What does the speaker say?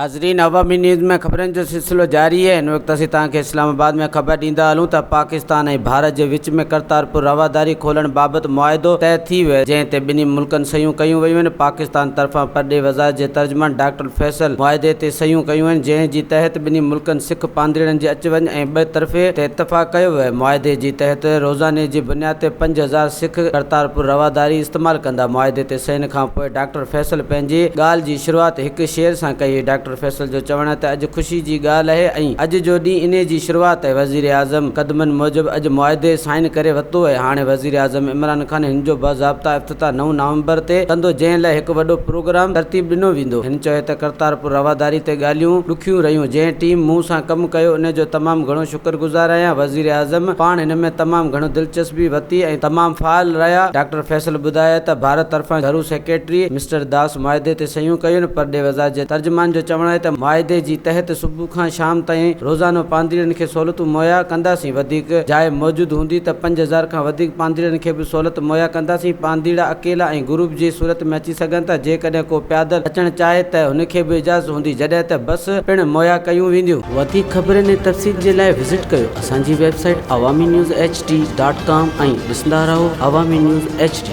नाज़रीन, अवामी न्यूज़ में ख़बरनि जो सिलसिलो जारी है। इन वक़्तु असीं तव्हांखे इस्लामाबाद में ख़बर ॾींदा हलूं त पाकिस्तान ऐं भारत जे विच में करतारपुर रवादारी खोलण बाबति मुआहिदो तइ थी वियो, जंहिं ते ॿिन्ही मुल्कनि सयूं कयूं वयूं आहिनि। पाकिस्तान तरफ़ां परॾे वज़ारत जे तर्जुमान डॉक्टर फैसल मुआहिदे ते सयूं कयूं आहिनि, जंहिं जी तहत ॿिन्ही मुल्कनि सिख पांधीड़नि जे अच वञ ऐं ॿ तरफ़े ते इतफ़ाक़ कयो वियो। मुआहिदे जी तहत रोज़ाने जी बुनियाद ते 5000 सिख करतारपुर रवादारी इस्तेमालु कंदा। मुआहिदे ते सयुनि खां पोइ डॉक्टर फैसल पंहिंजी ॻाल्हि जी शुरूआति हिकु शेर सां कई। डॉक्टर फैसल जो चवणु त अॼु ख़ुशी जी ॻाल्हि आहे ऐं अॼु जो ॾींहुं इन जी शुरूआति आहे। वज़ीर आज़म क़दमनि मूजिबि अॼु मुआहिदे साइन करे वरितो आहे। हाणे वज़ीर आज़म इमरान ख़ान हिन जो बाज़ाब्ता इफ़्तिताह 9 नवंबर ते कंदो, जंहिं लाइ हिकु वॾो प्रोग्राम तरतीब ॾिनो वेंदो। हिन चयो त करतारपुर रवादारी ते ॻाल्हियूं ॾुखियूं रहियूं। जंहिं टीम मूं सां कमु कयो उन जो तमामु घणो शुक्रगुज़ार आहियां। वज़ीर आज़म पाण हिन में तमामु घणो दिलचस्पी वरिती ऐं तमामु फ़ाल रहिया। डॉक्टर फैसल ॿुधायो त भारत तरफ़ां घरू सेक्रेटरी मिस्टर दास मुआहिदे ते सयूं कयूं। परॾे वज़ारत जे तर्जुमान जो चवणु आहे त मुआहिदे जी तहत सुबुह खां शाम ताईं रोज़ानो पांधीड़नि खे सहूलियतूं मुहैया कंदासीं। वधीक जाइ मौजूदु हूंदी त 5000 खां वधीक पांधीड़नि खे बि सहूलियत मुहैया कंदासीं। पांधीड़ा अकेला ऐं ग्रुप जी सूरत में अची सघनि था। जेकॾहिं को पैदल अचणु चाहे त हुनखे बि इजाज़त हूंदी, जॾहिं त बस पिणु मुहैया कयूं वेंदियूं। वधीक ख़बरनि ऐं तफ़सील जे लाइ विज़िट कयो असांजी वेबसाइट awamiNewsHD.com ऐं ॾिसंदा रहो अवामी न्यूज़ HD।